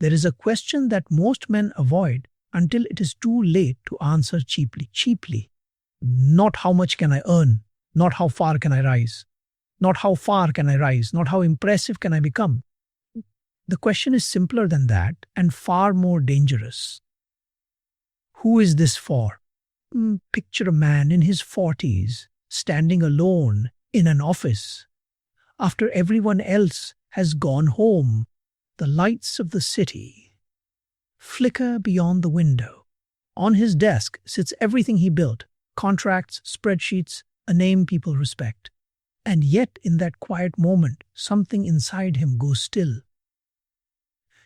There is a question that most men avoid until it is too late to answer cheaply. Cheaply. Not how much can I earn, not how far can I rise, not how far can I rise, not how impressive can I become. The question is simpler than that and far more dangerous. Who is this for? Picture a man in his 40s, standing alone in an office. After everyone else has gone home, the lights of the city flicker beyond the window. On his desk sits everything he built: contracts, spreadsheets, a name people respect. And yet, in that quiet moment, something inside him goes still.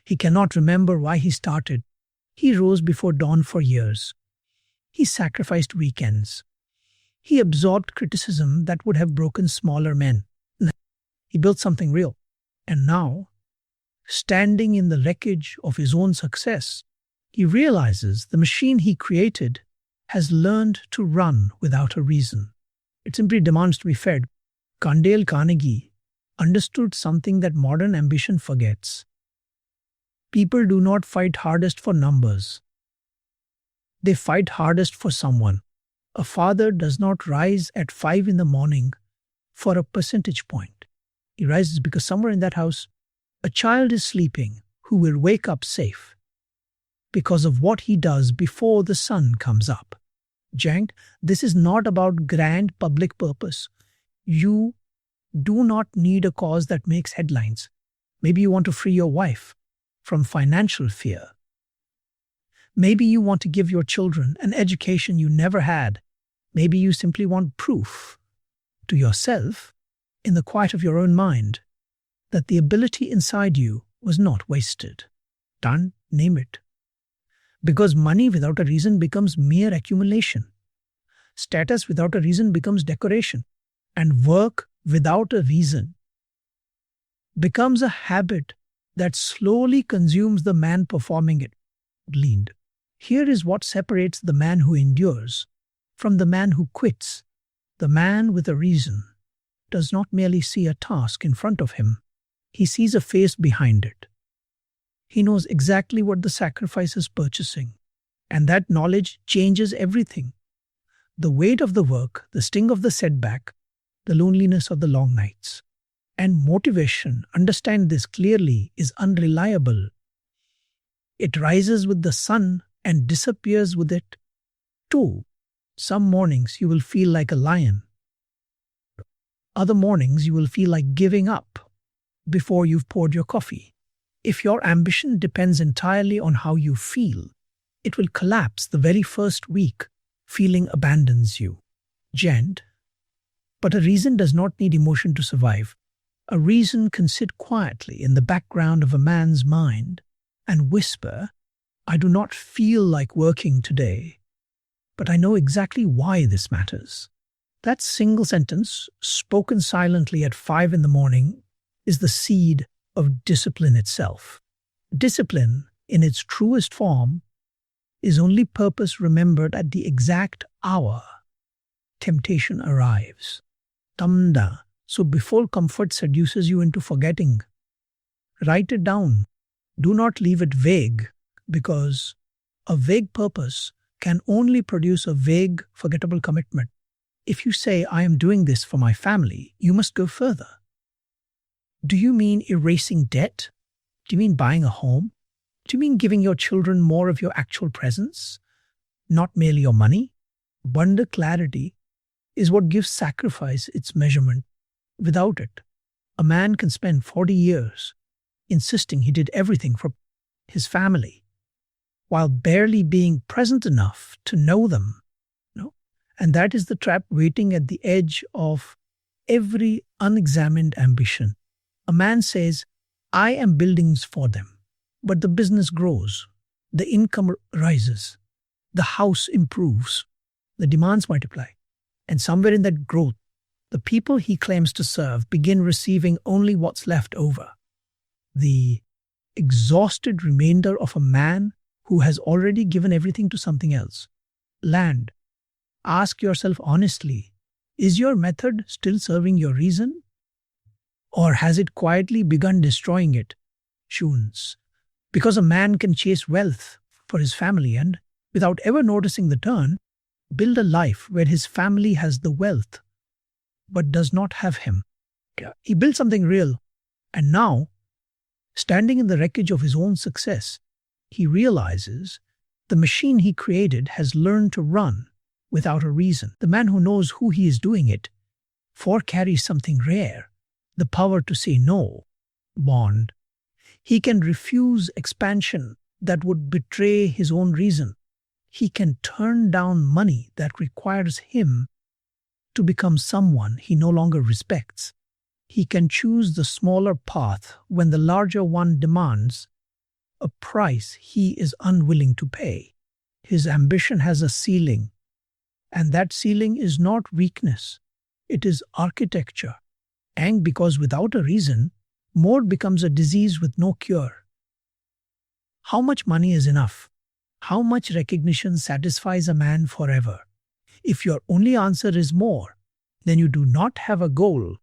He cannot remember why he started. He rose before dawn for years. He sacrificed weekends. He absorbed criticism that would have broken smaller men. He built something real. And now, standing in the wreckage of his own success, he realizes the machine he created has learned to run without a reason. It simply demands to be fed. Carnegie understood something that modern ambition forgets. People do not fight hardest for numbers. They fight hardest for someone. A father does not rise at 5 in the morning for a percentage point. He rises because somewhere in that house, a child is sleeping who will wake up safe because of what he does before the sun comes up. Jank, this is not about grand public purpose. You do not need a cause that makes headlines. Maybe you want to free your wife from financial fear. Maybe you want to give your children an education you never had. Maybe you simply want proof to yourself, in the quiet of your own mind, that the ability inside you was not wasted. Done, name it. Because money without a reason becomes mere accumulation. Status without a reason becomes decoration. And work without a reason becomes a habit that slowly consumes the man performing it. Gleaned. Here is what separates the man who endures from the man who quits. The man with a reason does not merely see a task in front of him. He sees a face behind it. He knows exactly what the sacrifice is purchasing, and that knowledge changes everything. The weight of the work, the sting of the setback, the loneliness of the long nights. And motivation, understand this clearly, is unreliable. It rises with the sun and disappears with it too. Some mornings you will feel like a lion. Other mornings you will feel like giving up before you've poured your coffee. If your ambition depends entirely on how you feel, it will collapse the very first week. Feeling abandons you. Gent. But a reason does not need emotion to survive. A reason can sit quietly in the background of a man's mind and whisper, I do not feel like working today, but I know exactly why this matters. That single sentence, spoken silently at 5 in the morning, is the seed of discipline itself. Discipline, in its truest form, is only purpose remembered at the exact hour temptation arrives. Tamda. So before comfort seduces you into forgetting, write it down. Do not leave it vague, because a vague purpose can only produce a vague, forgettable commitment. If you say, I am doing this for my family, you must go further. Do you mean erasing debt? Do you mean buying a home? Do you mean giving your children more of your actual presence, not merely your money? Abundant clarity is what gives sacrifice its measurement. Without it, a man can spend 40 years insisting he did everything for his family, while barely being present enough to know them. And that is the trap waiting at the edge of every unexamined ambition. A man says, I am building for them, but the business grows, the income rises, the house improves, the demands multiply, and somewhere in that growth, the people he claims to serve begin receiving only what's left over. The exhausted remainder of a man who has already given everything to something else. Land. Ask yourself honestly, is your method still serving your reason? Or has it quietly begun destroying it? Shuns. Because a man can chase wealth for his family and, without ever noticing the turn, build a life where his family has the wealth but does not have him. He built something real, and now, standing in the wreckage of his own success, he realizes the machine he created has learned to run without a reason. The man who knows who he is doing it for carries something rare, the power to say no. Bond. He can refuse expansion that would betray his own reason. He can turn down money that requires him to become someone he no longer respects. He can choose the smaller path when the larger one demands a price he is unwilling to pay. His ambition has a ceiling, and that ceiling is not weakness, it is architecture. And because without a reason, more becomes a disease with no cure. How much money is enough? How much recognition satisfies a man forever? If your only answer is more, then you do not have a goal.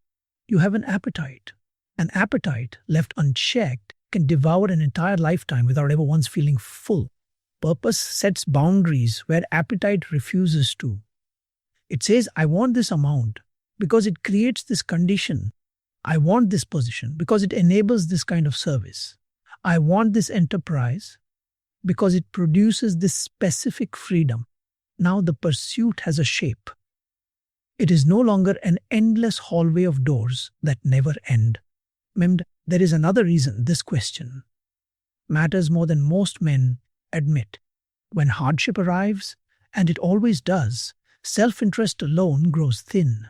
You have an appetite. An appetite, left unchecked, can devour an entire lifetime without ever once feeling full. Purpose sets boundaries where appetite refuses to. It says, I want this amount because it creates this condition. I want this position because it enables this kind of service. I want this enterprise because it produces this specific freedom. Now the pursuit has a shape. It is no longer an endless hallway of doors that never end. There is another reason this question matters more than most men admit. When hardship arrives, and it always does, self-interest alone grows thin.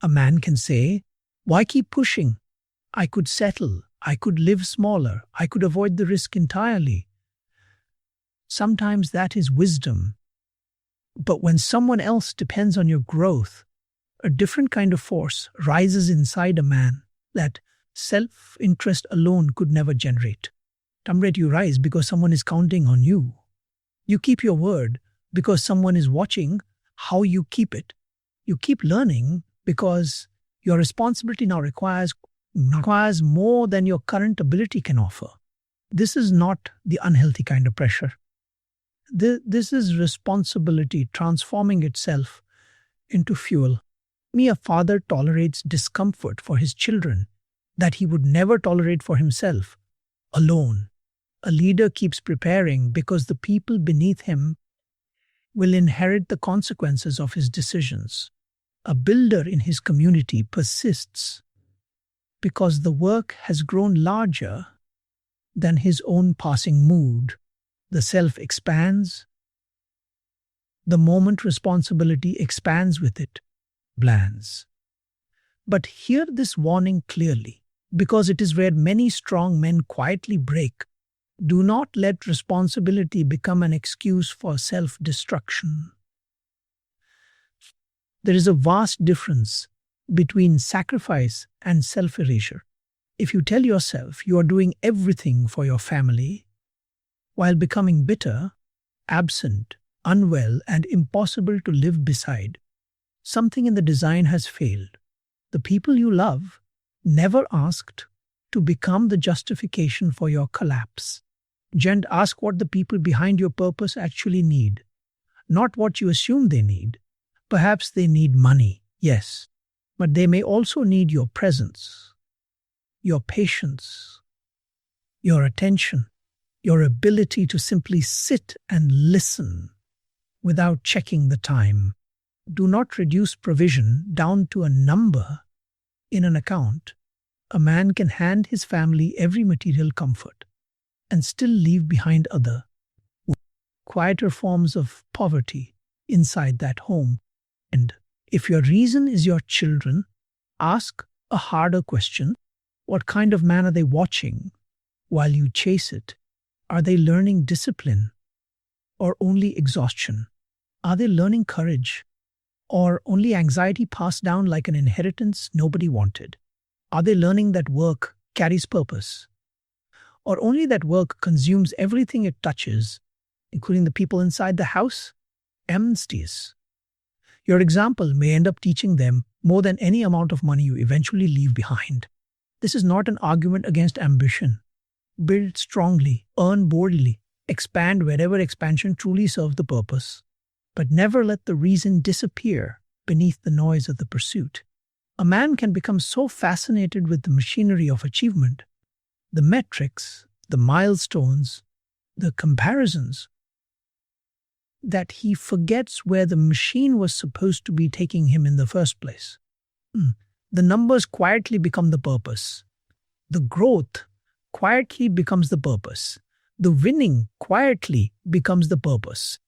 A man can say, why keep pushing? I could settle. I could live smaller. I could avoid the risk entirely. Sometimes that is wisdom. But when someone else depends on your growth, a different kind of force rises inside a man that self-interest alone could never generate. You rise because someone is counting on you. You keep your word because someone is watching how you keep it. You keep learning because your responsibility now requires more than your current ability can offer. This is not the unhealthy kind of pressure. This is responsibility transforming itself into fuel. A father tolerates discomfort for his children that he would never tolerate for himself, alone. A leader keeps preparing because the people beneath him will inherit the consequences of his decisions. A builder in his community persists because the work has grown larger than his own passing mood. The self expands. The moment responsibility expands with it, blands. But hear this warning clearly, because it is where many strong men quietly break. Do not let responsibility become an excuse for self-destruction. There is a vast difference between sacrifice and self-erasure. If you tell yourself you are doing everything for your family, while becoming bitter, absent, unwell, and impossible to live beside, something in the design has failed. The people you love never asked to become the justification for your collapse. Ask what the people behind your purpose actually need, not what you assume they need. Perhaps they need money, yes, but they may also need your presence, your patience, your attention, your ability to simply sit and listen without checking the time. Do not reduce provision down to a number in an account. A man can hand his family every material comfort and still leave behind other, quieter forms of poverty inside that home. And if your reason is your children, ask a harder question. What kind of man are they watching while you chase it? Are they learning discipline or only exhaustion? Are they learning courage or only anxiety passed down like an inheritance nobody wanted? Are they learning that work carries purpose or only that work consumes everything it touches, including the people inside the house? Amnesties. Your example may end up teaching them more than any amount of money you eventually leave behind. This is not an argument against ambition. Build strongly, earn boldly, expand wherever expansion truly serves the purpose. But never let the reason disappear beneath the noise of the pursuit. A man can become so fascinated with the machinery of achievement, the metrics, the milestones, the comparisons, that he forgets where the machine was supposed to be taking him in the first place. The numbers quietly become the purpose. The growth quietly becomes the purpose. The winning quietly becomes the purpose.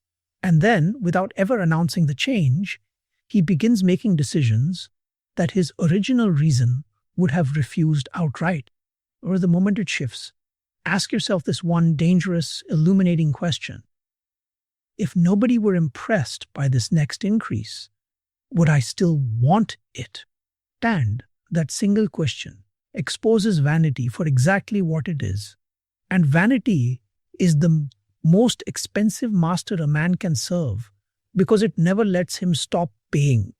And then, without ever announcing the change, he begins making decisions that his original reason would have refused outright. Or the moment it shifts, ask yourself this one dangerous, illuminating question. If nobody were impressed by this next increase, would I still want it? And that single question exposes vanity for exactly what it is. And vanity is the most expensive master a man can serve because it never lets him stop paying.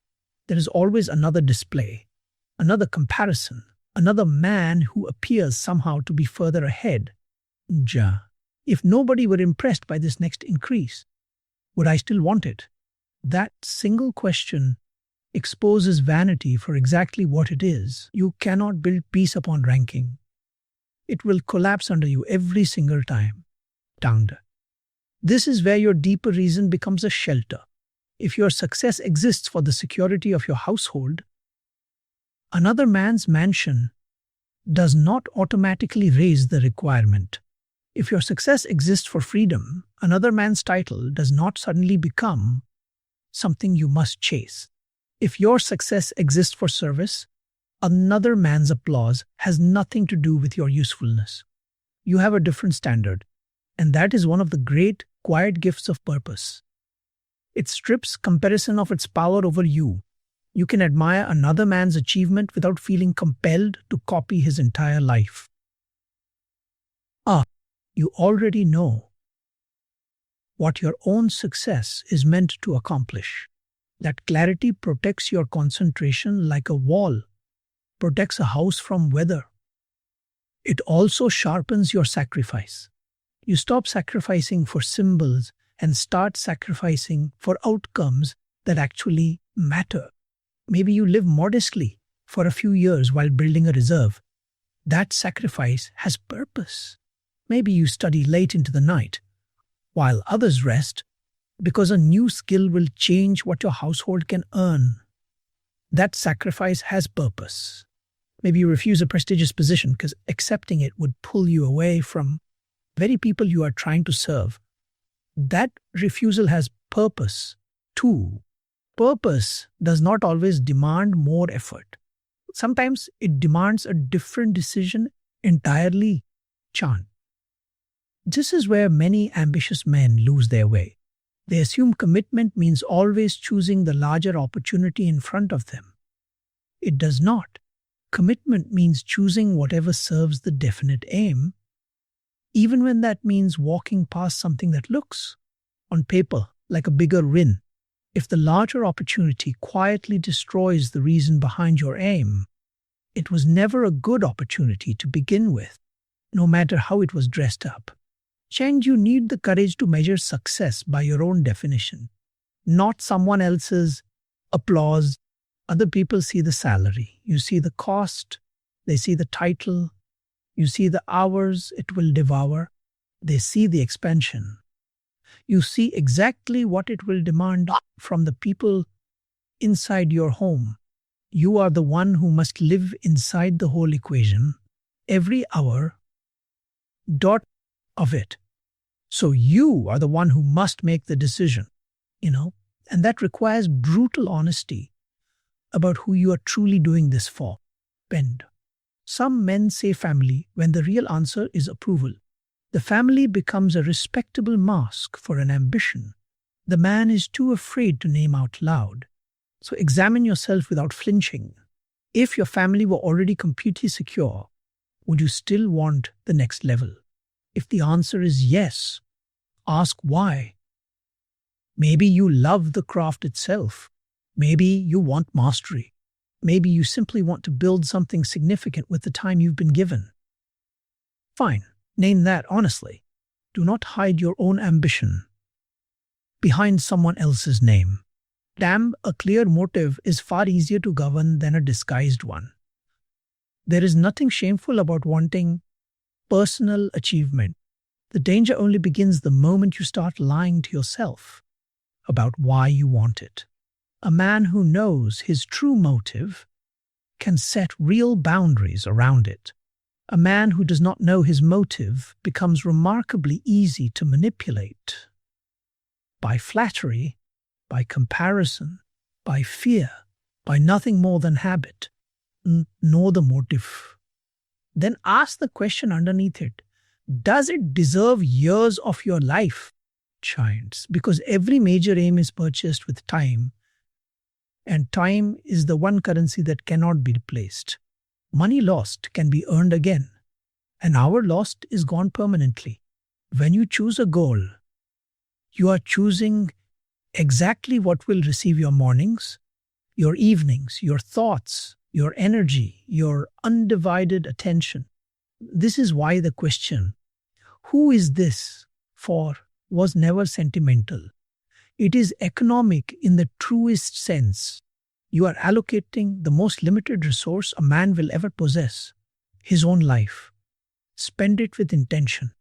There is always another display, another comparison, another man who appears somehow to be further ahead. If nobody were impressed by this next increase, would I still want it? That single question exposes vanity for exactly what it is. You cannot build peace upon ranking. It will collapse under you every single time. This is where your deeper reason becomes a shelter. If your success exists for the security of your household, another man's mansion does not automatically raise the requirement. If your success exists for freedom, another man's title does not suddenly become something you must chase. If your success exists for service, another man's applause has nothing to do with your usefulness. You have a different standard, and that is one of the great, quiet gifts of purpose. It strips comparison of its power over you. You can admire another man's achievement without feeling compelled to copy his entire life. You already know what your own success is meant to accomplish. That clarity protects your concentration like a wall protects a house from weather. It also sharpens your sacrifice. You stop sacrificing for symbols and start sacrificing for outcomes that actually matter. Maybe you live modestly for a few years while building a reserve. That sacrifice has purpose. Maybe you study late into the night while others rest because a new skill will change what your household can earn. That sacrifice has purpose. Maybe you refuse a prestigious position because accepting it would pull you away from very people you are trying to serve. That refusal has purpose too. Purpose does not always demand more effort. Sometimes it demands a different decision entirely. This is where many ambitious men lose their way. They assume commitment means always choosing the larger opportunity in front of them. It does not. Commitment means choosing whatever serves the definite aim, even when that means walking past something that looks, on paper, like a bigger win. If the larger opportunity quietly destroys the reason behind your aim, it was never a good opportunity to begin with, no matter how it was dressed up. You need the courage to measure success by your own definition, not someone else's applause. Other people see the salary. You see the cost. They see the title. You see the hours it will devour. They see the expansion. You see exactly what it will demand from the people inside your home. You are the one who must live inside the whole equation, every hour, dot of it. So you are the one who must make the decision, and that requires brutal honesty about who you are truly doing this for. Some men say family when the real answer is approval. The family becomes a respectable mask for an ambition the man is too afraid to name out loud. So examine yourself without flinching. If your family were already completely secure, would you still want the next level? If the answer is yes, ask why. Maybe you love the craft itself. Maybe you want mastery. Maybe you simply want to build something significant with the time you've been given. Fine. Name that honestly. Do not hide your own ambition behind someone else's name. Damn, a clear motive is far easier to govern than a disguised one. There is nothing shameful about wanting personal achievement. The danger only begins the moment you start lying to yourself about why you want it. A man who knows his true motive can set real boundaries around it. A man who does not know his motive becomes remarkably easy to manipulate by flattery, by comparison, by fear, by nothing more than habit, nor the motive. Then ask the question underneath it. Does it deserve years of your life? Giants, because every major aim is purchased with time, and time is the one currency that cannot be replaced. Money lost can be earned again. An hour lost is gone permanently. When you choose a goal, you are choosing exactly what will receive your mornings, your evenings, your thoughts, your energy, your undivided attention. This is why the question, who is this for, was never sentimental. It is economic in the truest sense. You are allocating the most limited resource a man will ever possess, his own life. Spend it with intention.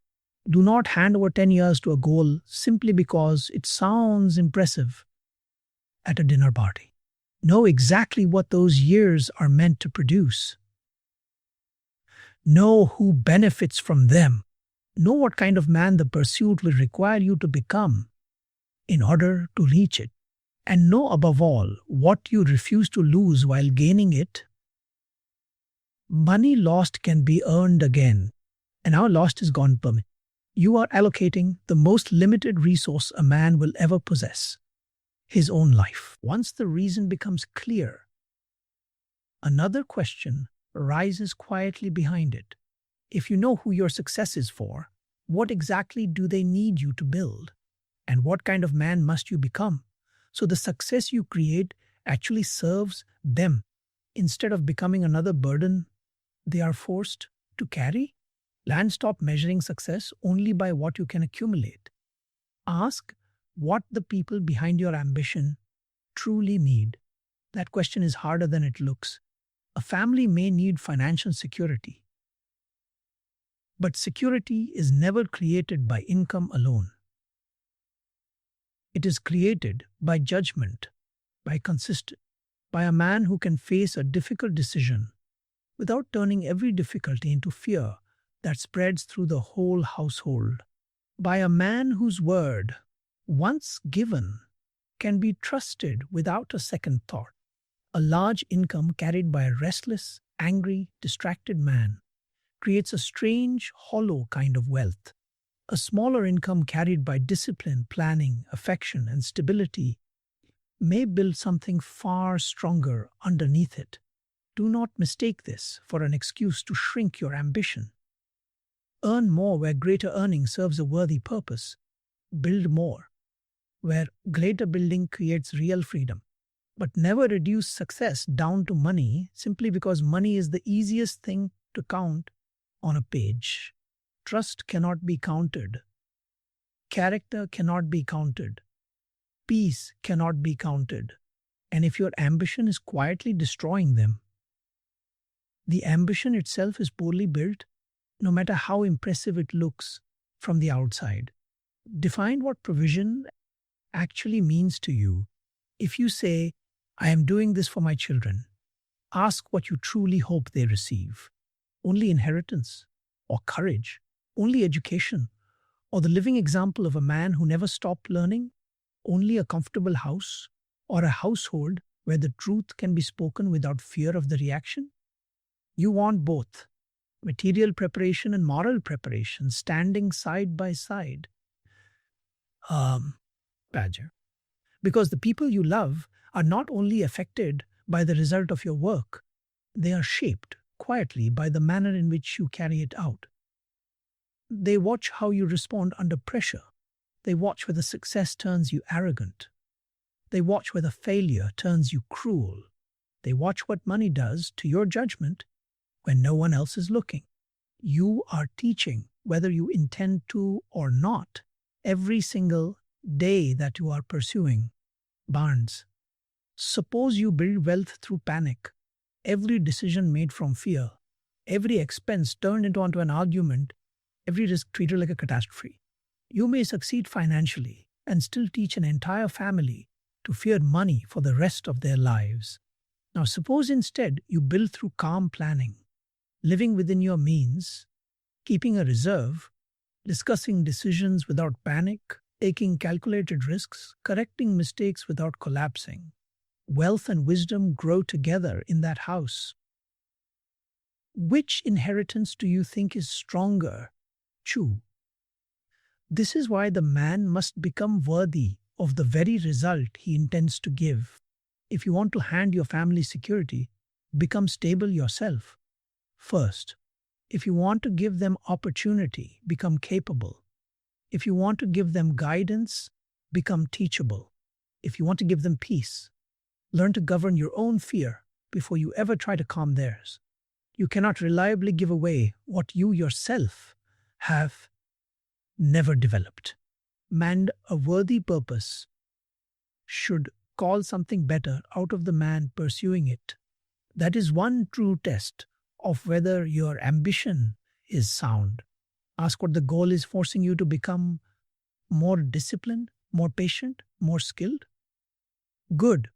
Do not hand over 10 years to a goal simply because it sounds impressive at a dinner party. Know exactly what those years are meant to produce. Know who benefits from them. Know what kind of man the pursuit will require you to become in order to reach it. And know above all what you refuse to lose while gaining it. Money lost can be earned again, and our lost is gone permanently. You are allocating the most limited resource a man will ever possess, his own life. Once the reason becomes clear, another question arises quietly behind it. If you know who your success is for, what exactly do they need you to build? And what kind of man must you become so the success you create actually serves them instead of becoming another burden they are forced to carry? Stop measuring success only by what you can accumulate. Ask what the people behind your ambition truly need. That question is harder than it looks. A family may need financial security, but security is never created by income alone. It is created by judgment, by consistency, by a man who can face a difficult decision without turning every difficulty into fear that spreads through the whole household, by a man whose word, once given, can be trusted without a second thought. A large income carried by a restless, angry, distracted man creates a strange, hollow kind of wealth. A smaller income carried by discipline, planning, affection, and stability may build something far stronger underneath it. Do not mistake this for an excuse to shrink your ambition. Earn more where greater earning serves a worthy purpose. Build more where greater building creates real freedom. But never reduce success down to money simply because money is the easiest thing to count on a page. Trust cannot be counted. Character cannot be counted. Peace cannot be counted. And if your ambition is quietly destroying them, the ambition itself is poorly built, no matter how impressive it looks from the outside. Define what provision actually means to you. If you say, I am doing this for my children, ask what you truly hope they receive. Only inheritance, or courage, only education, or the living example of a man who never stopped learning, only a comfortable house, or a household where the truth can be spoken without fear of the reaction? You want both, material preparation and moral preparation, standing side by side. Badger. Because the people you love are not only affected by the result of your work, they are shaped quietly by the manner in which you carry it out. They watch how you respond under pressure. They watch whether success turns you arrogant. They watch whether failure turns you cruel. They watch what money does to your judgment when no one else is looking. You are teaching whether you intend to or not, every single day that you are pursuing. Barnes. Suppose you build wealth through panic, every decision made from fear, every expense turned onto an argument, every risk treated like a catastrophe. You may succeed financially and still teach an entire family to fear money for the rest of their lives. Now, suppose instead you build through calm planning, living within your means, keeping a reserve, discussing decisions without panic, taking calculated risks, correcting mistakes without collapsing. Wealth and wisdom grow together in that house. Which inheritance do you think is stronger? Chu. This is why the man must become worthy of the very result he intends to give. If you want to hand your family security, become stable yourself. First, if you want to give them opportunity, become capable. If you want to give them guidance, become teachable. If you want to give them peace, learn to govern your own fear before you ever try to calm theirs. You cannot reliably give away what you yourself have never developed. Man, a worthy purpose should call something better out of the man pursuing it. That is one true test of whether your ambition is sound. Ask what the goal is forcing you to become: more disciplined, more patient, more skilled. Good.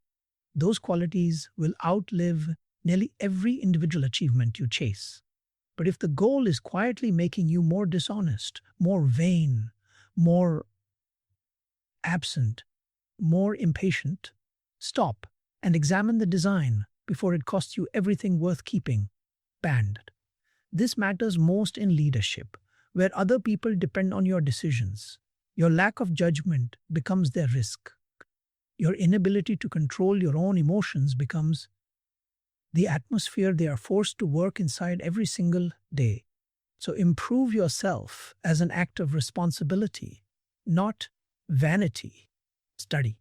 Those qualities will outlive nearly every individual achievement you chase. But if the goal is quietly making you more dishonest, more vain, more absent, more impatient, stop and examine the design before it costs you everything worth keeping. Banned. This matters most in leadership, where other people depend on your decisions. Your lack of judgment becomes their risk. Your inability to control your own emotions becomes the atmosphere they are forced to work inside every single day. So improve yourself as an act of responsibility, not vanity. Study,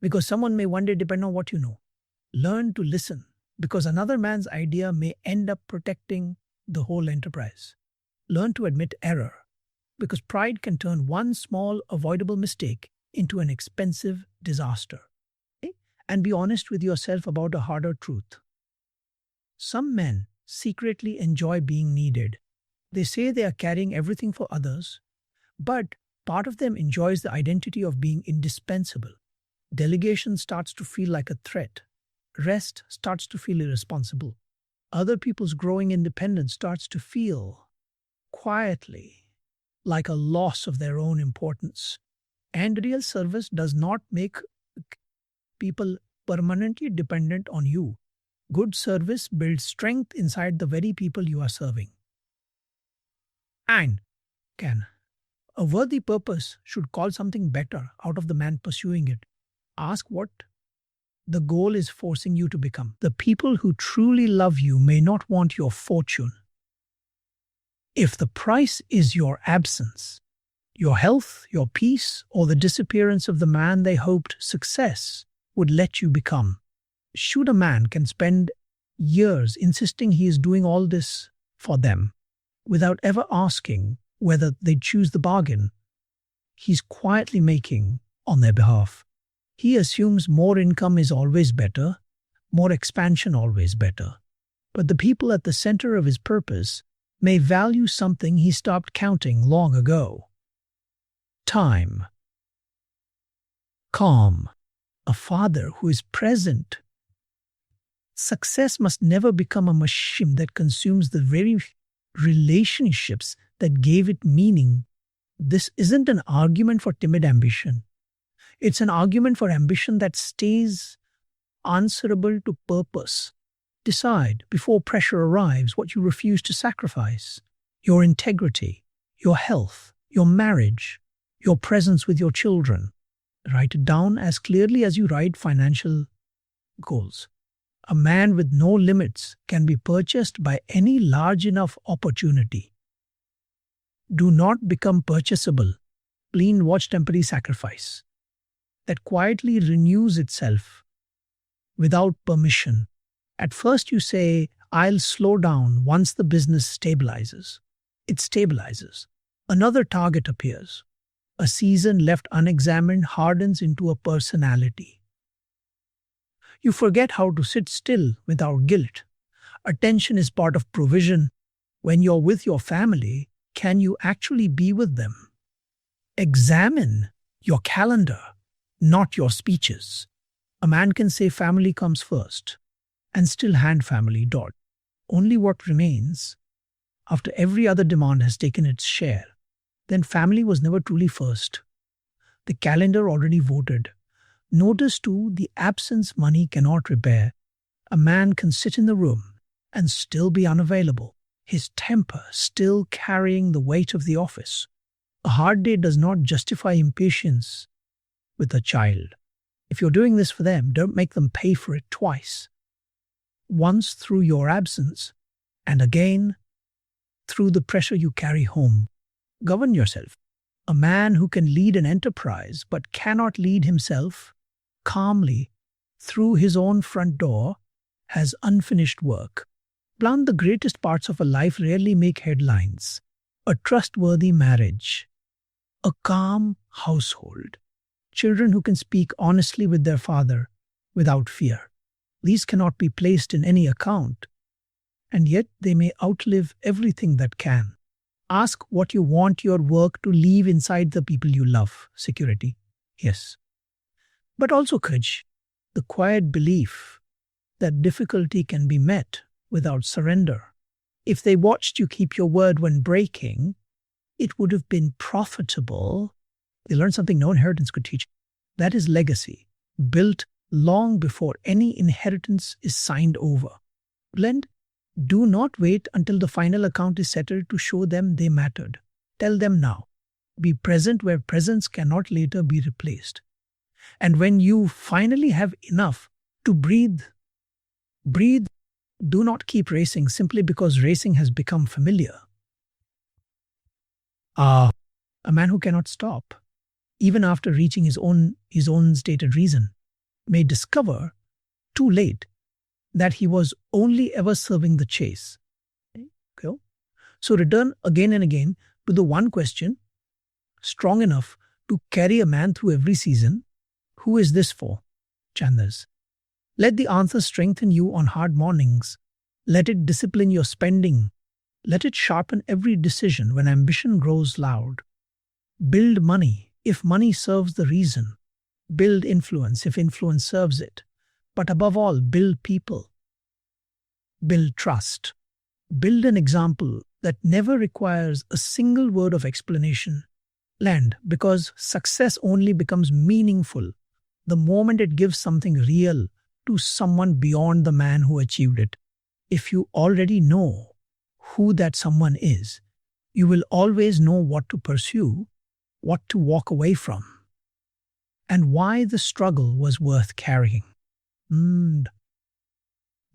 because someone may one day depend on what you know. Learn to listen, because another man's idea may end up protecting the whole enterprise. Learn to admit error, because pride can turn one small avoidable mistake into an expensive disaster. Okay? And be honest with yourself about a harder truth. Some men secretly enjoy being needed. They say they are carrying everything for others, but part of them enjoys the identity of being indispensable. Delegation starts to feel like a threat. Rest starts to feel irresponsible. Other people's growing independence starts to feel, quietly, like a loss of their own importance. And real service does not make people permanently dependent on you. Good service builds strength inside the very people you are serving. And a worthy purpose should call something better out of the man pursuing it. Ask what the goal is forcing you to become. The people who truly love you may not want your fortune. If the price is your absence, your health, your peace, or the disappearance of the man they hoped success would let you become. Should a man can spend years insisting he is doing all this for them without ever asking whether they choose the bargain he's quietly making on their behalf. He assumes more income is always better, more expansion always better. But the people at the center of his purpose may value something he stopped counting long ago. Time. Calm. A father who is present. Success must never become a machine that consumes the very relationships that gave it meaning. This isn't an argument for timid ambition. It's an argument for ambition that stays answerable to purpose. Decide before pressure arrives what you refuse to sacrifice. Your integrity, your health, your marriage, your presence with your children. Write it down as clearly as you write financial goals. A man with no limits can be purchased by any large enough opportunity. Do not become purchasable. Clean watch temporary sacrifice that quietly renews itself without permission. At first you say, I'll slow down once the business stabilizes. It stabilizes. Another target appears. A season left unexamined hardens into a personality. You forget how to sit still without guilt. Attention is part of provision. When you're with your family, can you actually be with them? Examine your calendar, not your speeches. A man can say family comes first and still hand family dot. Only what remains after every other demand has taken its share. Then family was never truly first. The calendar already voted. Notice too, the absence money cannot repair. A man can sit in the room and still be unavailable, his temper still carrying the weight of the office. A hard day does not justify impatience with a child. If you're doing this for them, don't make them pay for it twice. Once through your absence, and again through the pressure you carry home. Govern yourself. A man who can lead an enterprise but cannot lead himself calmly through his own front door has unfinished work. The greatest parts of a life rarely make headlines. A trustworthy marriage, a calm household, children who can speak honestly with their father without fear. These cannot be placed in any account, and yet they may outlive everything that can. Ask what you want your work to leave inside the people you love. Security, yes. But also courage, the quiet belief that difficulty can be met without surrender. If they watched you keep your word when breaking, it would have been profitable. They learned something no inheritance could teach. That is legacy, built long before any inheritance is signed over. Blend, do not wait until the final account is settled to show them they mattered. Tell them now. Be present where presence cannot later be replaced. And when you finally have enough to breathe. Do not keep racing simply because racing has become familiar. A man who cannot stop, even after reaching his own stated reason, may discover too late that he was only ever serving the chase. Okay? So return again and again to the one question, strong enough to carry a man through every season. Who is this for? Chandras. Let the answer strengthen you on hard mornings. Let it discipline your spending. Let it sharpen every decision when ambition grows loud. Build money if money serves the reason. Build influence if influence serves it. But above all, build people. Build trust. Build an example that never requires a single word of explanation. Land, because success only becomes meaningful the moment it gives something real to someone beyond the man who achieved it. If you already know who that someone is, you will always know what to pursue, what to walk away from, and why the struggle was worth carrying. Do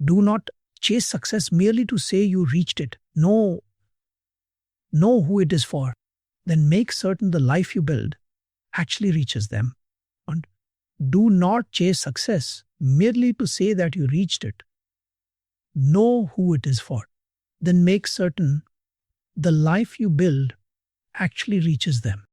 not chase success merely to say you reached it. Know who it is for. Then make certain the life you build actually reaches them. And do not chase success merely to say that you reached it. Know who it is for. Then make certain the life you build actually reaches them.